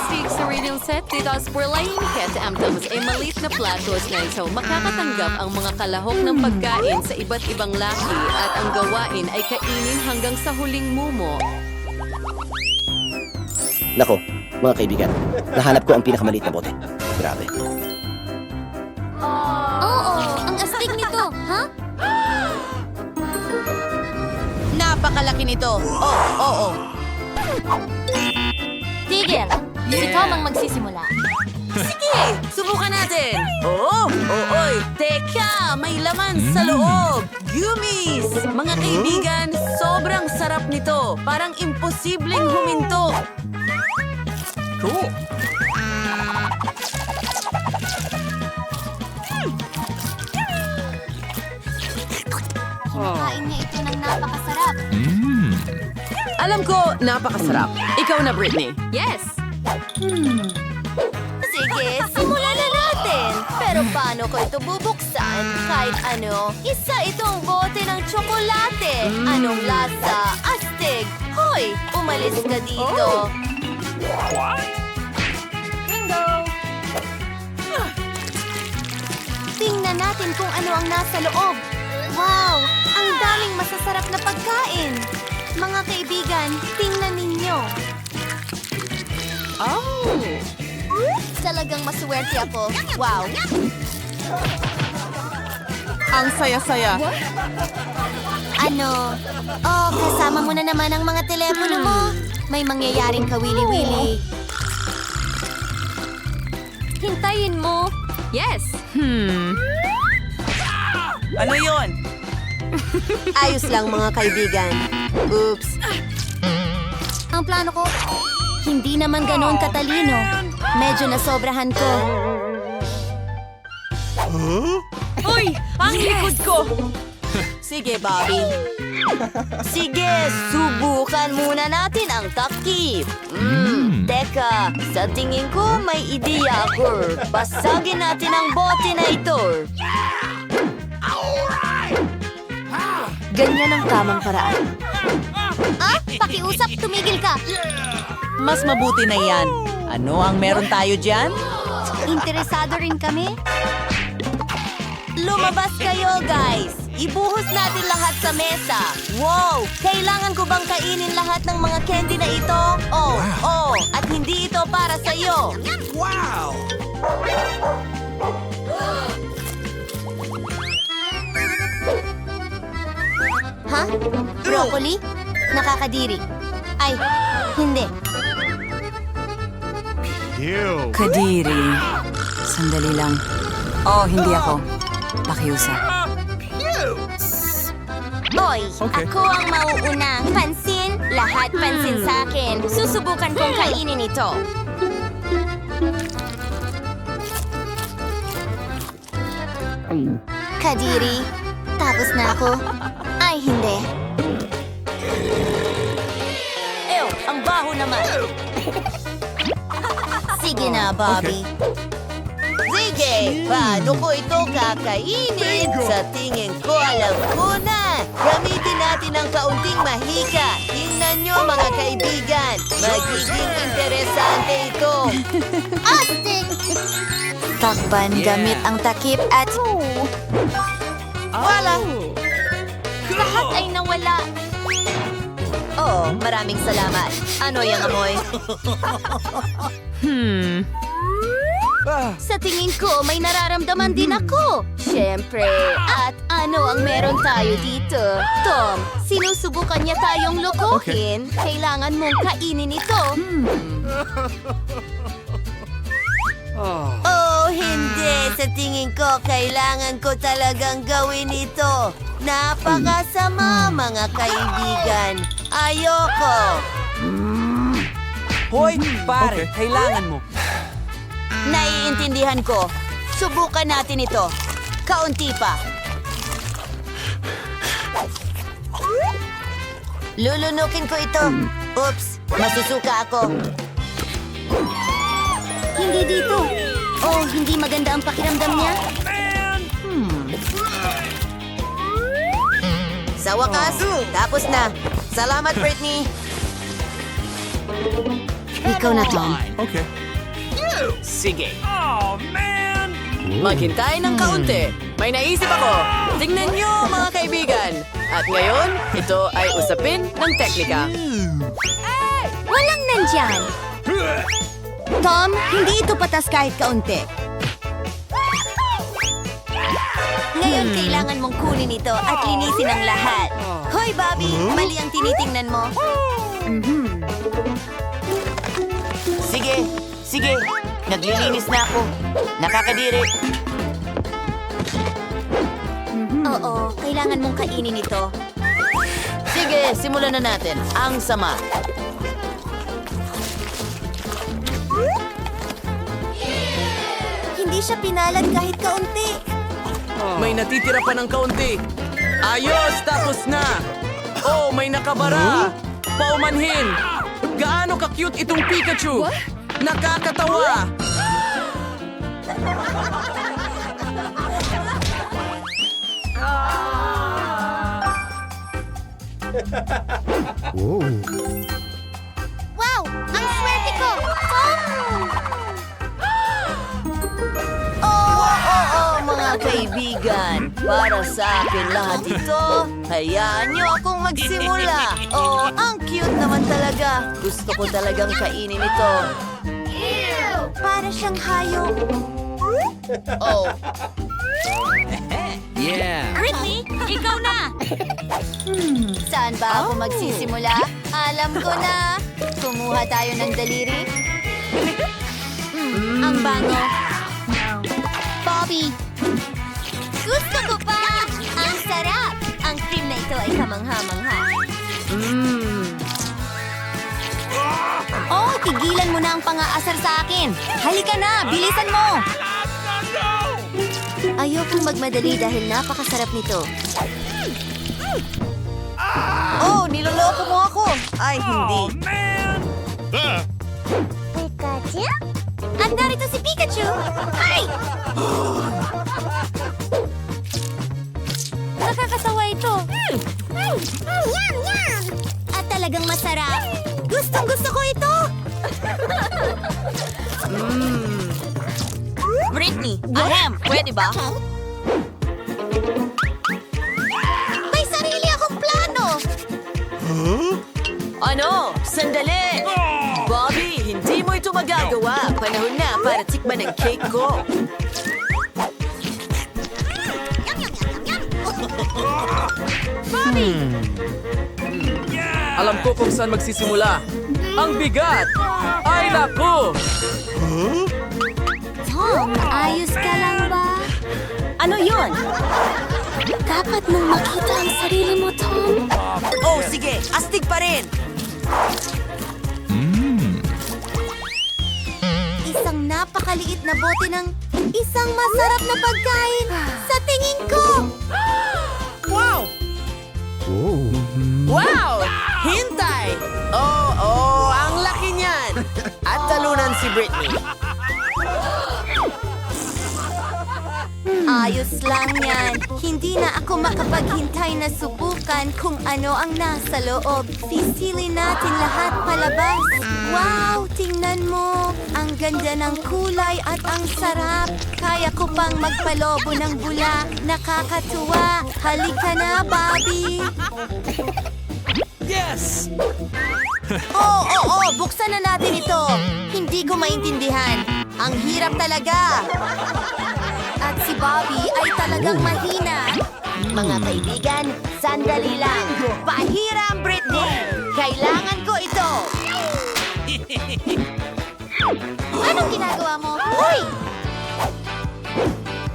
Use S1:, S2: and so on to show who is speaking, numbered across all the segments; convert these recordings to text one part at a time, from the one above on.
S1: astig sa radio set dito sa Spurlayin Ket Amtams ay maliit na platos na ito makakatanggap ang mga kalahok ng pagkain sa iba't ibang laki at ang gawain ay kainin hanggang sa huling mumo.
S2: Nako, mga kaibigan, nahanap ko ang pinakamaliit na bote. Grabe.
S3: Oo, ang astig nito, ha?
S4: Napakalaki nito. Oo.
S3: Tigil! Ikaw mang magsisimula.
S4: Sige, subukan natin. Oy. Teka, may laman sa loob. Gummies! Mga kaibigan, sobrang sarap nito. Parang imposibleng huminto.
S5: Cool.
S3: Kinakain niya ito ng napakasarap.
S4: Alam ko, napakasarap. Ikaw na, Britney.
S1: Yes!
S3: Sige, simulan na natin. Pero paano ko ito bubuksan? Kahit ano, isa itong bote ng tsokolate. Anong lasa? Astig! Hoy, umalis ka dito. Bingo! Tingnan natin kung ano ang nasa loob. Wow! Ang daming masasarap na pagkain. Mga kaibigan, tingnan ninyo. Talagang maswerte ako. Wow!
S4: Ang saya-saya.
S3: Ano? Oh, kasama mo na naman ang mga telepono mo. May mangyayaring kawili-wili.
S1: Hintayin mo! Yes!
S4: Ano yon? Ayos lang, mga kaibigan. Oops.
S3: Ang plano ko, hindi naman ganoon katalino. Medyo nasobrahan ko.
S4: Uy! Ang likod ko! Sige, Bobby. Sige, subukan muna natin ang takip. Teka, sa tingin ko may ideya ako. Basagin natin ang bote na ito. Ganyan ang tamang paraan.
S3: Ah, pakiusap, tumigil ka.
S4: Mas mabuti na yan. Ano ang meron tayo dyan?
S3: Interesado rin kami.
S4: Lumabas kayo, guys! Ibuhos natin lahat sa mesa. Wow! Kailangan ko bang kainin lahat ng mga candy na ito? Oh, at hindi ito para sa'yo.
S5: Wow!
S3: Ha? Broccoli? Nakakadiri. Ay, hindi.
S5: Ew.
S4: Kadiri. Sandali lang. Oh, hindi ako. Pakiusap.
S3: Boy,
S5: Okay.
S3: ako ang mauuna. Pansin? Lahat pansin sa akin. Susubukan kong kainin ito. Kadiri, tapos na ako. Ay, hindi.
S4: Ew, ang baho naman.
S3: Sige na, Bobby.
S4: Sige, paano ko ito kakainin? Sa tingin ko, alam ko na. Gamitin natin ang kaunting mahika. Tingnan nyo, mga kaibigan. Magiging interesante ito.
S3: Astig! Takpan gamit ang takip at...
S4: Wala.
S3: Lahat ay nawala.
S4: Oh, maraming salamat. Ano yung amoy?
S3: Sa tingin ko, may nararamdaman din ako. Siyempre. At ano ang meron tayo dito? Tom, sinusubukan niya tayong lokohin. Kailangan mong kainin ito.
S4: Oh, hindi. Sa tingin ko, kailangan ko talagang gawin ito. Napakasama, mga kaibigan. Ayoko. Hoy, pare, kailangan mo. Naiintindihan ko. Subukan natin ito. Kaunti pa. Lulunukin ko ito. Oops, masusuka ako.
S3: Hindi dito. Oh, hindi maganda ang pakiramdam niya.
S4: Sa wakas, tapos na. Salamat, Britney. Ikaw na, Tom.
S5: Okay.
S1: Sige,
S5: Oh, man!
S1: maghintay ng kaunti. May naisip ako. Tingnan nyo, mga kaibigan. At ngayon, ito ay usapin ng teknika.
S3: Walang nandyan.
S4: Tom, hindi ito patas kahit kaunti.
S3: Ngayon, kailangan mong kunin ito at linisin ang lahat. Hoy, Bobby! Mali ang tinitingnan mo.
S6: Sige, naglilinis na ako. Nakakadiri.
S3: Oo, kailangan mong kainin ito.
S6: Sige, simulan na natin. Ang sama.
S3: Hindi siya pinalad kahit kaunti.
S1: May natitira pa ng kaunti. Ayos, tapos na. Oh, may nakabara. Paumanhin. Gaano ka-cute itong Pikachu? Nakakatawa.
S3: Wow! Ang swerte ko!
S6: Mga kaibigan, para sa akin lahat ito. Hayaan niyo akong magsimula. Oh, ang cute naman talaga. Gusto ko talagang kainin ito.
S3: Para siyang hayop.
S6: Oh,
S5: Yeah.
S3: Britney, ikaw na! Saan ba ako magsisimula? Alam ko na. Kumuha tayo ng daliri. Ang bango. Bobby! Gusto ko pa! Ang sarap! Ang cream na ito ay kamangha-mangha.
S4: Oh, tigilan mo na ang pang-aasar sa akin. Halika na, bilisan mo.
S3: Ayokong magmadali dahil napakasarap nito.
S6: oh, niloloko mo ako. Ay, hindi.
S3: Pikachu? At narito si Pikachu! Ay! Nakakasawa ito. At talagang masarap. Gustong-gusto ko ito!
S4: Britney, ahem, pwede ba?
S3: May sarili akong plano!
S6: Ano? Sandali! Bobby, hindi mo ito magagawa. Panahon na para tikman ang cake ko.
S1: Alam ko kung saan magsisimula. Ang bigat! Ay, naku!
S3: Tom, ayos ka lang ba?
S4: Ano yun?
S3: Dapat mong makita ang sarili mo, Tom.
S6: Oh, sige. Astig pa rin.
S3: Isang napakaliit na bote ng isang masarap na pagkain sa tingin ko.
S1: Wow! Hintay!
S6: Oh, ang laki niyan. At talunan si Britney.
S3: Ayos lang yan. Hindi na ako makapaghintay na subukan kung ano ang nasa loob. Pisilin natin lahat palabas. Wow! Tingnan mo. Ang ganda ng kulay at ang sarap. Kaya ko pang magpalobo ng bula. Nakakatuwa. Halika na, Bobby.
S5: Yes!
S3: Oo, buksan na natin ito. Hindi ko maintindihan. Ang hirap talaga. At si Bobby ay talagang mahina.
S6: Mga kaibigan, sandali lang. Pahiram, Britney. Kailangan ko ito.
S3: Anong ginagawa mo? Hoy!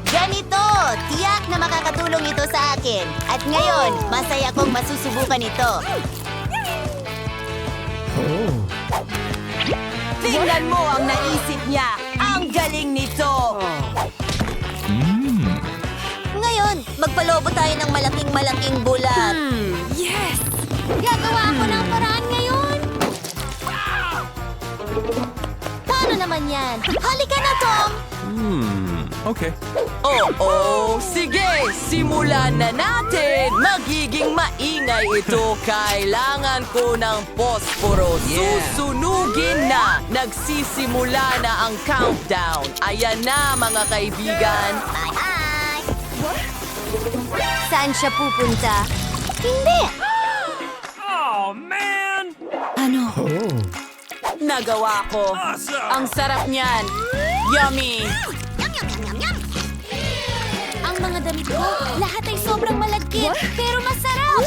S6: Ganito, tiyak na makakatulong ito sa akin. At ngayon, masaya kong masusubukan ito. Tingnan mo ang naisip niya. Ang galing nito.
S3: Ngayon, magpalobo tayo ng malaking bulat.
S4: Yes!
S3: Gagawa ako ng paraan ngayon. Paano naman yan. Halika na, Tom!
S5: Okay.
S6: Oo, sige, simulan na natin. Magiging maingay ito. Kailangan ko ng posporo. Susunugin na. Nagsisimula na ang countdown. Ayan na, mga kaibigan.
S3: Bye-bye! Saan siya pupunta? Hindi!
S5: Oh, man!
S1: Ano?
S6: Nagawa ko. Ang sarap niyan. Yummy!
S3: Ang mga damit ko, lahat ay sobrang malagkit, pero masarap!